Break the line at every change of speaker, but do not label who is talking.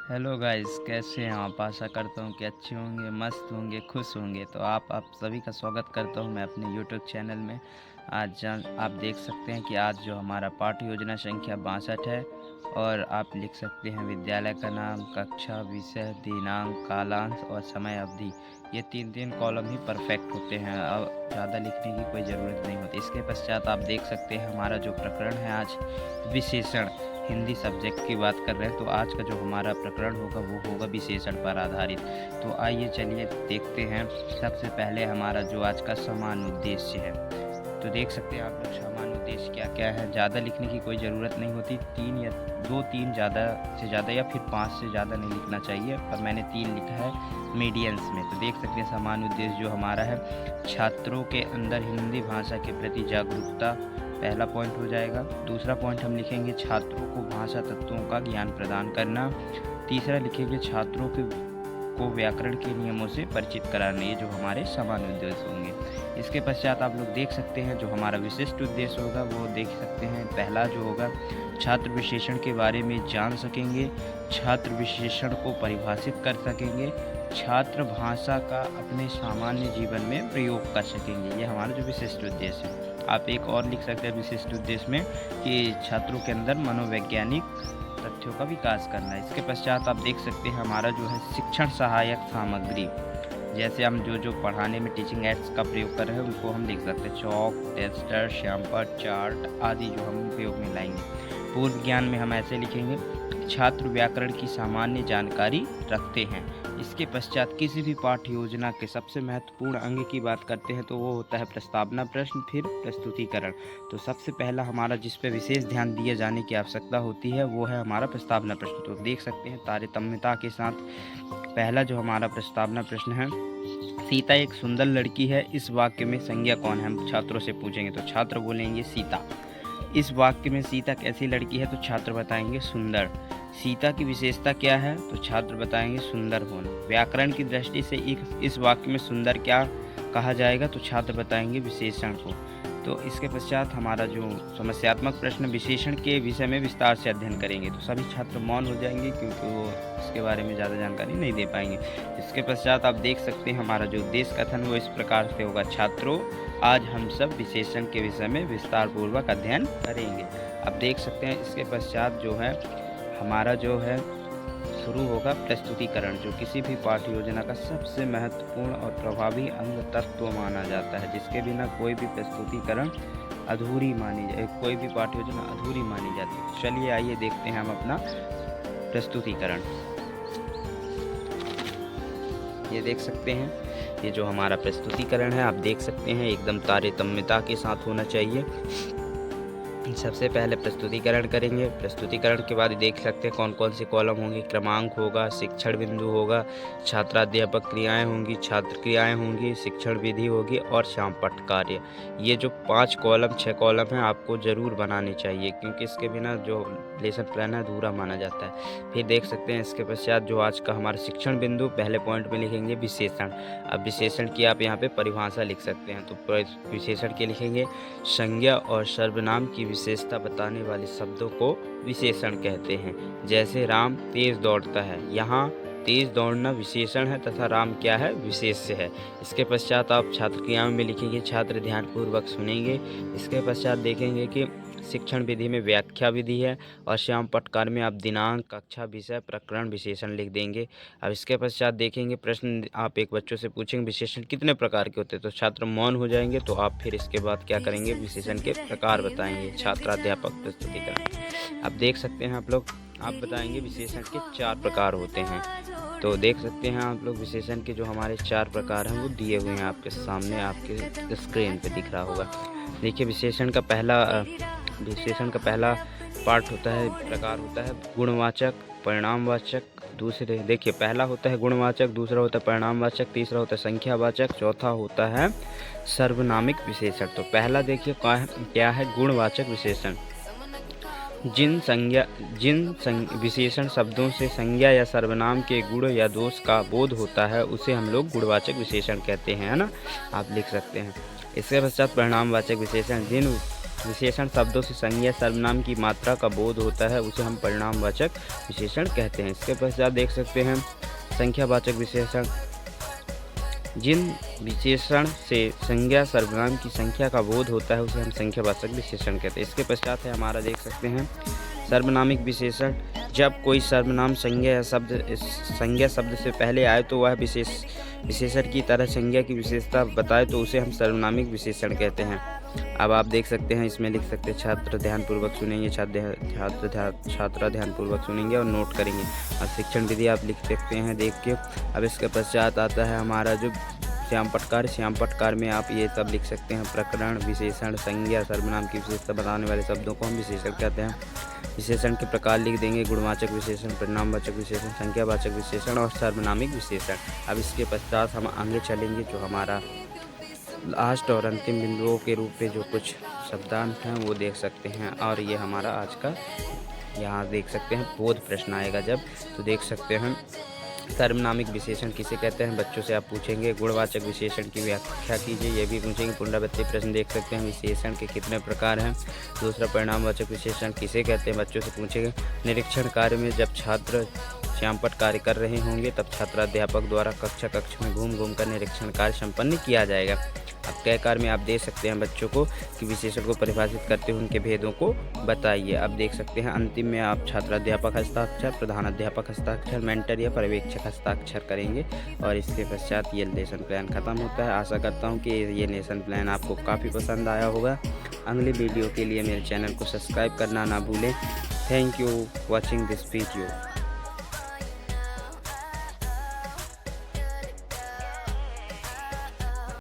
Hello guys, कैसे हैं आप। आशा करता हूँ कि अच्छे होंगे, मस्त होंगे, खुश होंगे। तो आप सभी का स्वागत करता हूँ मैं अपने यूट्यूब चैनल में। आप देख सकते हैं कि आज जो हमारा पाठ्य योजना संख्या 62 है, और आप लिख सकते हैं विद्यालय का नाम, कक्षा, विषय, दिनांक, कालांश और समय अवधि। ये तीन तीन कॉलम ही परफेक्ट होते हैं, अब ज़्यादा लिखने की कोई ज़रूरत नहीं होती। इसके पश्चात आप देख सकते हैं हमारा जो प्रकरण है आज, विशेषण, हिंदी सब्जेक्ट की बात कर रहे हैं। तो आज का जो हमारा प्रकरण होगा वो होगा विशेषण पर आधारित। तो आइए चलिए देखते हैं। सबसे पहले हमारा जो आज का समान उद्देश्य है, तो देख सकते हैं आप लोग समान उद्देश्य क्या क्या है। ज़्यादा लिखने की कोई ज़रूरत नहीं होती, 3 या 2-3 ज़्यादा से ज़्यादा या फिर 5 से ज़्यादा नहीं लिखना चाहिए, पर मैंने 3 लिखा है मीडियंस में। तो देख सकते हैं समान उद्देश्य जो हमारा है, छात्रों के अंदर हिंदी भाषा के प्रति जागरूकता, पहला पॉइंट हो जाएगा। दूसरा पॉइंट हम लिखेंगे छात्रों को भाषा तत्वों का ज्ञान प्रदान करना। तीसरा लिखेंगे छात्रों को व्याकरण के नियमों से परिचित कराना। ये जो हमारे समान उद्देश्य होंगे। इसके पश्चात आप लोग देख सकते हैं जो हमारा विशिष्ट उद्देश्य होगा वो देख सकते हैं। पहला जो होगा, छात्र विशेषण के बारे में जान सकेंगे, छात्र विशेषण को परिभाषित कर सकेंगे, छात्र भाषा का अपने सामान्य जीवन में प्रयोग कर सकेंगे। ये हमारा जो विशिष्ट उद्देश्य है। आप एक और लिख सकते हैं विशिष्ट उद्देश्य में कि छात्रों के अंदर मनोवैज्ञानिक तथ्यों का विकास करना है। इसके पश्चात आप देख सकते हैं हमारा जो है शिक्षण सहायक सामग्री, जैसे हम जो पढ़ाने में टीचिंग एड्स का प्रयोग कर रहे हैं उनको हम लिख सकते हैं चौक, टेस्टर, श्यामपट, चार्ट आदि जो हम उपयोग में लाएंगे। पूर्व ज्ञान में हम ऐसे लिखेंगे, छात्र व्याकरण की सामान्य जानकारी रखते हैं। इसके पश्चात किसी भी पाठ्य योजना के सबसे महत्वपूर्ण अंग की बात करते हैं तो वो होता है प्रस्तावना प्रश्न, फिर प्रस्तुतिकरण। तो सबसे पहला हमारा जिस पे विशेष ध्यान दिए जाने की आवश्यकता होती है वो है हमारा प्रस्तावना प्रश्न। तो देख सकते हैं तारतम्यता के साथ पहला जो हमारा प्रस्तावना प्रश्न है, सीता एक सुंदर लड़की है, इस वाक्य में संज्ञा कौन है। हम छात्रों से पूछेंगे तो छात्र बोलेंगे सीता। इस वाक्य में सीता कैसी लड़की है तो छात्र बताएंगे सुंदर। सीता की विशेषता क्या है तो छात्र बताएंगे सुंदर होना। व्याकरण की दृष्टि से इस वाक्य में सुंदर क्या कहा जाएगा तो छात्र बताएंगे विशेषण को। तो इसके पश्चात हमारा जो समस्यात्मक प्रश्न, विशेषण के विषय में विस्तार से अध्ययन करेंगे। तो सभी छात्र मौन हो जाएंगे क्योंकि वो इसके बारे में ज़्यादा जानकारी नहीं दे पाएंगे। इसके पश्चात आप देख सकते हैं हमारा जो उद्देश्य कथन वो इस प्रकार से होगा, छात्रों आज हम सब विशेषण के विषय में विस्तार पूर्वक अध्ययन करेंगे। अब देख सकते हैं इसके पश्चात जो है हमारा जो है शुरू होगा प्रस्तुतिकरण, जो किसी भी पाठ्य योजना का सबसे महत्वपूर्ण और प्रभावी अंग तत्व माना जाता है, जिसके बिना कोई भी प्रस्तुतिकरण अधूरी मानी जाए, कोई भी पाठ्य योजना अधूरी मानी जाती है। चलिए आइए देखते हैं हम अपना प्रस्तुतिकरण। ये देख सकते हैं, ये जो हमारा प्रस्तुतिकरण है आप देख सकते हैं एकदम तारतम्यता के साथ होना चाहिए। सबसे पहले प्रस्तुतिकरण करेंगे। प्रस्तुतिकरण के बाद देख सकते हैं कौन कौन से कॉलम होंगे, क्रमांक होगा, शिक्षण बिंदु होगा, छात्राध्यापक क्रियाएं होंगी, छात्र क्रियाएं होंगी, शिक्षण विधि होगी और श्यामपट्ट कार्य। ये जो 5 कॉलम 6 कॉलम हैं आपको ज़रूर बनाने चाहिए, क्योंकि इसके बिना जो लेसन प्लान है अधूरा माना जाता है। फिर देख सकते हैं इसके पश्चात जो आज का हमारा शिक्षण बिंदु, पहले पॉइंट में लिखेंगे विशेषण। अब विशेषण की आप यहाँ पे परिभाषा लिख सकते हैं। तो विशेषण के लिखेंगे, संज्ञा और सर्वनाम की विशेषता बताने वाले शब्दों को विशेषण कहते हैं। जैसे राम तेज दौड़ता है, यहाँ तेज दौड़ना विशेषण है तथा राम क्या है, विशेष्य है। इसके पश्चात आप छात्र क्रियाओं में लिखेंगे, छात्र ध्यानपूर्वक सुनेंगे। इसके पश्चात देखेंगे कि शिक्षण विधि में व्याख्या विधि है, और श्यामपट्ट कार्य में आप दिनांक, कक्षा, विषय, प्रकरण, विशेषण लिख देंगे। अब इसके पश्चात देखेंगे प्रश्न आप एक बच्चों से पूछेंगे विशेषण कितने प्रकार के होते हैं, तो छात्र मौन हो जाएंगे। तो आप फिर इसके बाद क्या करेंगे, विशेषण के प्रकार बताएंगे, छात्राध्यापक प्रस्तुतिकरण। अब देख सकते हैं आप लोग, आप बताएंगे विशेषण के 4 प्रकार होते हैं। तो देख सकते हैं आप लोग विशेषण के जो हमारे 4 प्रकार हैं वो दिए हुए हैं आपके सामने, आपके स्क्रीन पे दिख रहा होगा। देखिए विशेषण का पहला पार्ट होता है, प्रकार होता है गुणवाचक, परिणामवाचक। दूसरे देखिए पहला होता है गुणवाचक, दूसरा होता है परिणामवाचक, तीसरा होता है संख्यावाचक, चौथा होता है सर्वनामिक विशेषण। तो पहला देखिए क्या है, गुणवाचक विशेषण। जिन विशेषण शब्दों से संज्ञा या सर्वनाम के गुण या दोष का बोध होता है उसे हम लोग गुणवाचक विशेषण कहते हैं, है ना, आप लिख सकते हैं। इसके पश्चात परिणामवाचक विशेषण, जिन विशेषण शब्दों से संज्ञा सर्वनाम की मात्रा का बोध होता है, उसे हम परिणामवाचक विशेषण कहते हैं। इसके पश्चात देख सकते हैं संख्यावाचक विशेषण। जिन विशेषण से संज्ञा सर्वनाम की संख्या का बोध होता है उसे हम संख्यावाचक विशेषण कहते हैं। इसके पश्चात है हमारा देख सकते हैं सर्वनामिक विशेषण। जब कोई सर्वनाम संज्ञा शब्द से पहले आए तो वह विशेषण की तरह संज्ञा की विशेषता बताए तो उसे हम सर्वनामिक विशेषण कहते हैं। अब आप देख सकते हैं इसमें लिख सकते हैं छात्र ध्यानपूर्वक सुनेंगे, छात्रा ध्यानपूर्वक सुनेंगे और नोट करेंगे। और शिक्षण विधि आप लिख सकते हैं देख के। अब इसके पश्चात आता है हमारा जो श्याम पटकार में आप ये सब लिख सकते हैं प्रकरण, विशेषण, संज्ञा, सर्वनाम की विशेषता बताने वाले शब्दों को हम विशेषण कहते हैं। विशेषण के प्रकार लिख देंगे गुणवाचक विशेषण, परिणामवाचक विशेषण, संख्यावाचक विशेषण और सर्वनामिक विशेषण। अब इसके पश्चात हम आगे चलेंगे जो हमारा लास्ट और अंतिम बिंदुओं के रूप में जो कुछ शब्दांश हैं वो देख सकते हैं। और ये हमारा आज का यहाँ देख सकते हैं बोध प्रश्न आएगा जब, तो देख सकते हैं सर्वनामिक विशेषण किसे कहते हैं, बच्चों से आप पूछेंगे। गुणवाचक विशेषण की व्याख्या कीजिए, ये भी पूछेंगे। पुनरावृत्ति प्रश्न देख सकते हैं विशेषण के कितने प्रकार हैं। दूसरा परिणामवाचक विशेषण किसे कहते हैं, बच्चों से पूछेंगे। निरीक्षण कार्य में जब छात्र श्यामपट्ट कार्य कर रहे होंगे तब छात्राध्यापक द्वारा कक्ष में घूम कर निरीक्षण कार्य संपन्न किया जाएगा। अब कई कार्य में आप दे सकते हैं बच्चों को कि विशेषण को परिभाषित करते हुए उनके भेदों को बताइए। अब देख सकते हैं अंतिम में आप छात्राध्यापक हस्ताक्षर, प्रधानाध्यापक हस्ताक्षर, मेंटर या पर्यवेक्षक हस्ताक्षर करेंगे। और इसके पश्चात ये लेसन प्लान ख़त्म होता है। आशा करता हूँ कि ये लेसन प्लान आपको काफ़ी पसंद आया होगा। अगली वीडियो के लिए मेरे चैनल को सब्सक्राइब करना ना भूलें। Thank you watching this video.